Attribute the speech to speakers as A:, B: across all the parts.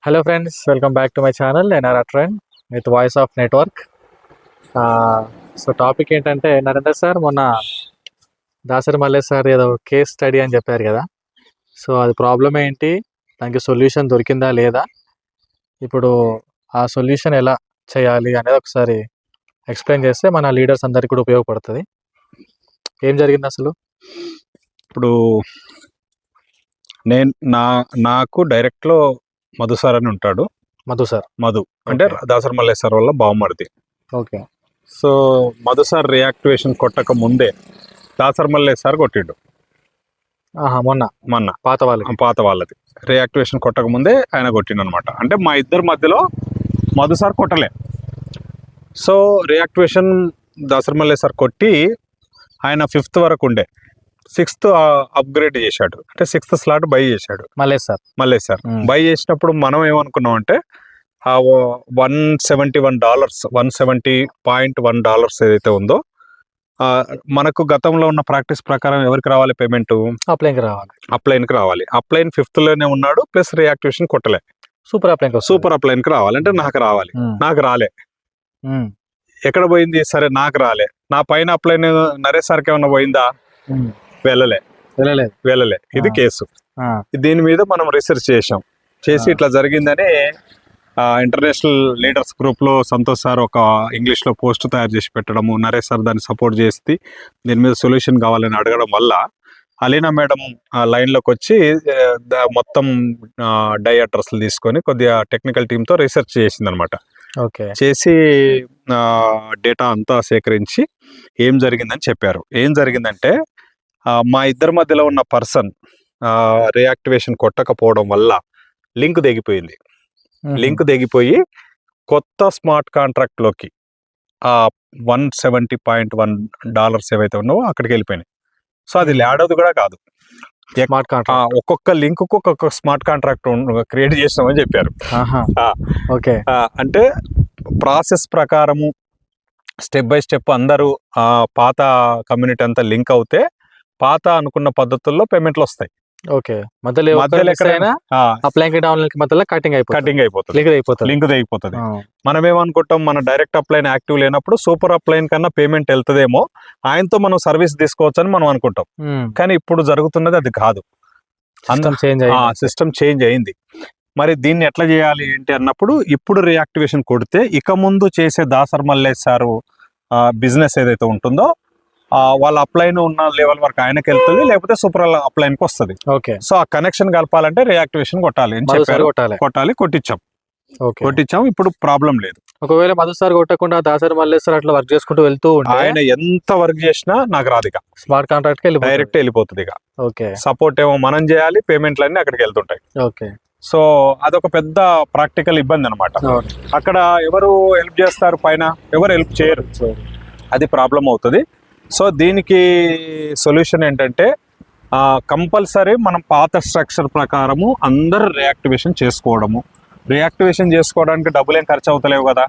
A: Hello friends, welcome back to my channel NR trend with voice of network. So topic ఏంటంటే, Narender sir మొన్న Dasari Mallesh sir ఏదో case study అని చెప్పారు కదా. So అది ప్రాబ్లం ఏంటి, దానికి సొల్యూషన్ దొరికిందా లేదా, ఇప్పుడు ఆ సొల్యూషన్ ఎలా చేయాలి అనేది ఒకసారి ఎక్స్ప్లెయిన్ చేస్తే మన లీడర్స్ అందరికీ కూడా ఉపయోగపడుతుంది. ఏం జరిగింది అసలు?
B: ఇప్పుడు నాకు డైరెక్ట్లో మధు సార్ అని ఉంటాడు. మధు అంటే దాసరి మల్లేష్ సార్ వల్ల బావమరిది.
A: Okay.
B: So Madhu sir reactivation కొట్టక ముందే దాసరి మల్లేష్ సార్ కొట్టిండు. మొన్న పాత వాళ్ళది రియాక్టివేషన్ కొట్టక ముందే ఆయన కొట్టిండు అనమాట. అంటే మా ఇద్దరి మధ్యలో మధు సార్ కొట్టలే. So reactivation Dasari Mallesh sir కొట్టి ఆయన 5th వరకు ఉండే, 6th అప్గ్రేడ్ చేశాడు. అంటే 6th స్లాట్ బై చేశాడు మల్లేష్ సార్. బై చేసినప్పుడు మనం ఏమనుకున్నాం అంటే $170 $170.1 ఏదైతే ఉందో, మనకు గతంలో ఉన్న ప్రాక్టీస్ ప్రకారం ఎవరికి రావాలి పేమెంట్? అప్లైన్కి రావాలి. అప్లైన్ 5th లోనే ఉన్నాడు, ప్లస్ రియాక్టివేషన్ కొట్టలే. సూపర్ అప్లైన్కి రావాలి అంటే నాకు రావాలి. నాకు రాలే. ఎక్కడ పోయింది? సరే నాకు రాలే. నా పైన అప్లైన్ నరేష్ సార్కి ఏమన్నా పోయిందా? వెళ్ళలే. ఇది కేసు. దీని మీద మనం రీసెర్చ్ చేసి ఇట్లా జరిగిందని ఇంటర్నేషనల్ లీడర్స్ గ్రూప్ లో సంతోష్ సార్ ఒక ఇంగ్లీష్ లో పోస్ట్ తయారు చేసి పెట్టడము, నరేష్ సార్ దాన్ని సపోర్ట్ చేసి దీని మీద సొల్యూషన్ కావాలని అడగడం వల్ల అలీనా మేడం లైన్ లోకి వచ్చి మొత్తం డై అడ్రస్లు తీసుకొని కొద్దిగా టెక్నికల్ టీమ్ తో రీసెర్చ్ చేసింది అనమాట. చేసి డేటా అంతా సేకరించి ఏం జరిగిందని చెప్పారు. ఏం జరిగిందంటే, మా ఇద్దరి మధ్యలో ఉన్న పర్సన్ రియాక్టివేషన్ కొట్టకపోవడం వల్ల లింక్ దిగిపోయి కొత్త స్మార్ట్ కాంట్రాక్ట్ లోకి $170.1 ఏవైతే ఉన్నావో అక్కడికి వెళ్ళిపోయినాయి. సో అది ల్యాడోది కూడా కాదు, ఒక్కొక్క లింక్ కు ఒక్కొక్క స్మార్ట్ కాంట్రాక్ట్ క్రియేట్ చేసినామని చెప్పారు. అంటే ప్రాసెస్ ప్రకారము స్టెప్ బై స్టెప్ అందరూ పాత కమ్యూనిటీ అంతా లింక్ అవుతే పాత అనుకున్న పద్ధతుల్లో పేమెంట్లు వస్తాయి. లింక్ తెగిపోతుంది. మనం ఏమనుకుంటాం, మన డైరెక్ట్ అప్లైన్ యాక్టివ్ లేనప్పుడు సూపర్ అప్లైన్ కన్నా పేమెంట్ వెళ్తుందేమో, ఆయనతో మనం సర్వీస్ తీసుకోవచ్చు అని మనం అనుకుంటాం. కానీ ఇప్పుడు జరుగుతున్నది అది కాదు. సిస్టమ్ చేంజ్ అయింది. మరి దీన్ని ఎట్లా చేయాలి ఏంటి అన్నప్పుడు, ఇప్పుడు రియాక్టివేషన్ కొడితే ఇక ముందు చేసే దాసరి మల్లేష్ సారు బిజినెస్ ఏదైతే ఉంటుందో వాళ్ళ అప్లైన్ ఉన్న లెవెల్ వరకు ఆయనకి వెళ్తుంది, లేకపోతే సూపర్ అప్లైన్ కి వస్తుంది. సో ఆ కనెక్షన్ కలపాలంటే రియాక్టివేషన్ కొట్టాలి అని చెప్పారు. కొట్టించాం. ఇప్పుడు ప్రాబ్లం లేదు.
A: ఒకవేళ మధు సార్ కొట్టకుండా దాసరి మల్లేష్ సార్ అట్లా వర్క్ చేసుకుంటూ వెళ్తూ
B: ఆయన ఎంత వర్క్ చేసినా నాకు రాదు. ఇక
A: స్మార్ట్ కాంట్రాక్ట్
B: డైరెక్ట్ వెళ్ళిపోతుంది. ఇక సపోర్ట్ ఏమో మనం చేయాలి, పేమెంట్లు అన్ని అక్కడికి వెళ్తుంటాయి. సో అదొక పెద్ద ప్రాక్టికల్ ఇబ్బంది అనమాట. అక్కడ ఎవరు హెల్ప్ చేస్తారు? పైన ఎవరు హెల్ప్ చేయరు. అది ప్రాబ్లం అవుతుంది. సో దీనికి సొల్యూషన్ ఏంటంటే, కంపల్సరీ మనం పాత స్ట్రక్చర్ ప్రకారము అందరు రియాక్టివేషన్ చేసుకోవడానికి డబ్బులు ఏం ఖర్చు అవుతలేవు కదా.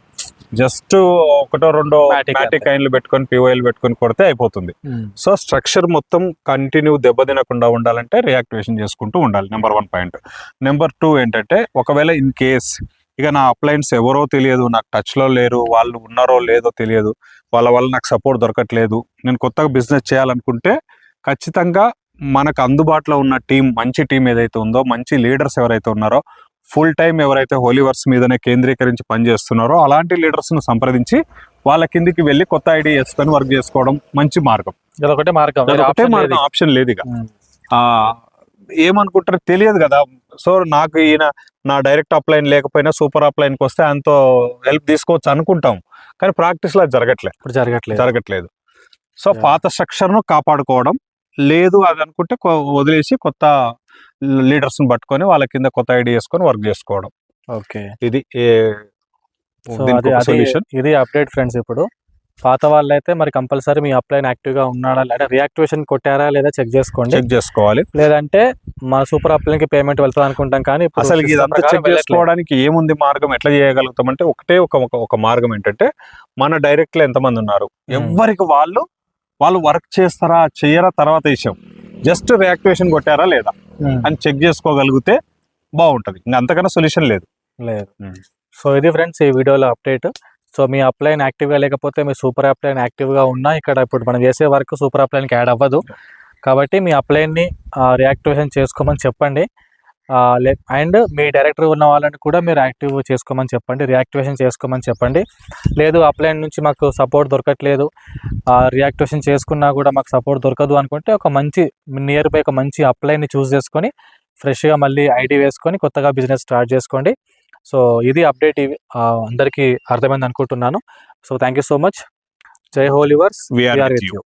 B: జస్ట్ 1-2 మ్యాటిక్ కాయిన్లు పెట్టుకొని పిఓఎల్ పెట్టుకొని కొడితే అయిపోతుంది. సో స్ట్రక్చర్ మొత్తం కంటిన్యూ దెబ్బతినకుండా ఉండాలంటే రియాక్టివేషన్ చేసుకుంటూ ఉండాలి. Number 1 point. నెంబర్ 2 ఏంటంటే, ఒకవేళ ఇన్ కేస్ ఇక నా అప్లైన్స్ ఎవరో తెలియదు, నాకు టచ్లో లేరు, వాళ్ళు ఉన్నారో లేదో తెలియదు, వాళ్ళ వల్ల నాకు సపోర్ట్ దొరకట్లేదు, నేను కొత్తగా బిజినెస్ చేయాలనుకుంటే ఖచ్చితంగా మనకు అందుబాటులో ఉన్న టీం, మంచి టీం ఏదైతే ఉందో, మంచి లీడర్స్ ఎవరైతే ఉన్నారో, ఫుల్ టైం ఎవరైతే హోలీవర్స్ మీదనే కేంద్రీకరించి పనిచేస్తున్నారో అలాంటి లీడర్స్ను సంప్రదించి వాళ్ళ కిందికి వెళ్ళి కొత్త ఐడియా చేసుకొని వర్క్ చేసుకోవడం మంచి మార్గం.
A: ఒకటే మార్గం,
B: ఆప్షన్ లేదు. ఇక ఏమనుకుంటారో తెలియదు కదా. సో నాకు నా డైరెక్ట్ అప్లైన్ లేకపోయినా సూపర్ అప్లైన్కి వస్తే ఆయనతో హెల్ప్ తీసుకోవచ్చు అనుకుంటాం, కానీ ప్రాక్టీస్ లో జరగట్లేదు. సో పాత స్ట్రక్చర్ ను కాపాడుకోవడం లేదు అది అనుకుంటే వదిలేసి కొత్త లీడర్స్ ని పట్టుకొని వాళ్ళ కింద కొత్త ఐడియా చేసుకొని వర్క్ చేసుకోవడం. ఇది సొల్యూషన్.
A: ఇది అప్డేట్ ఫ్రెండ్స్. ఇప్పుడు పాత వాళ్ళైతే మరి కంపల్సరీ మీ అప్లైన్ యాక్టివ్ గా ఉన్నాడా లేదా, రియాక్టివేషన్ కొట్టారా లేదా చెక్ చేసుకోవాలి. లేదంటే మా సూపర్ అప్లైన్ కి పేమెంట్ వెళ్తుంది అనుకుంటాం. కానీ
B: అసలు ఇదంతా చెక్ చేసుకోవడానికి ఏముంది మార్గం? ఎట్లా చేయగలుగుతాం అంటే, ఒక మార్గం ఏంటంటే, మన డైరెక్ట్ లో ఎంతమంది ఉన్నారు, ఎవరికి వాళ్ళు వర్క్ చేస్తారా చెయ్యరా తర్వాత విషయం. జస్ట్ రియాక్టివేషన్ కొట్టారా లేదా అని చెక్ చేసుకోగలిగితే బాగుంటది. ఇంకా అంతకన్నా సొల్యూషన్ లేదు.
A: లేదు.
B: Hmm.
A: సో ఇది ఫ్రెండ్స్ ఈ వీడియోలో అప్డేట్. సో మీ అప్లైన్ యాక్టివ్గా లేకపోతే మీ సూపర్ అప్లైన్ యాక్టివ్గా ఉన్నా ఇక్కడ ఇప్పుడు మనం చేసే వర్క్ సూపర్ అప్లైన్కి యాడ్ అవ్వదు. కాబట్టి మీ అప్లైన్ని రియాక్టివేషన్ చేసుకోమని చెప్పండి. అండ్ మీ డైరెక్టర్ ఉన్న వాళ్ళని కూడా మీరు యాక్టివ్ చేసుకోమని చెప్పండి, రియాక్టివేషన్ చేసుకోమని చెప్పండి. లేదు అప్లైన్ నుంచి మాకు సపోర్ట్ దొరకట్లేదు, రియాక్టివేషన్ చేసుకున్నా కూడా మాకు సపోర్ట్ దొరకదు అనుకుంటే ఒక మంచి నియర్ బై ఒక మంచి అప్లైన్ని చూస్ చేసుకొని ఫ్రెష్గా మళ్ళీ ఐడి వేసుకొని కొత్తగా బిజినెస్ స్టార్ట్ చేసుకోండి. సో ఇది అప్డేట్, అందరికీ అర్థమైంది అనుకుంటున్నాను. So thank you so much. జై హోల్ యువర్స్,
B: We are
A: we
B: with
A: with
B: you.
A: You.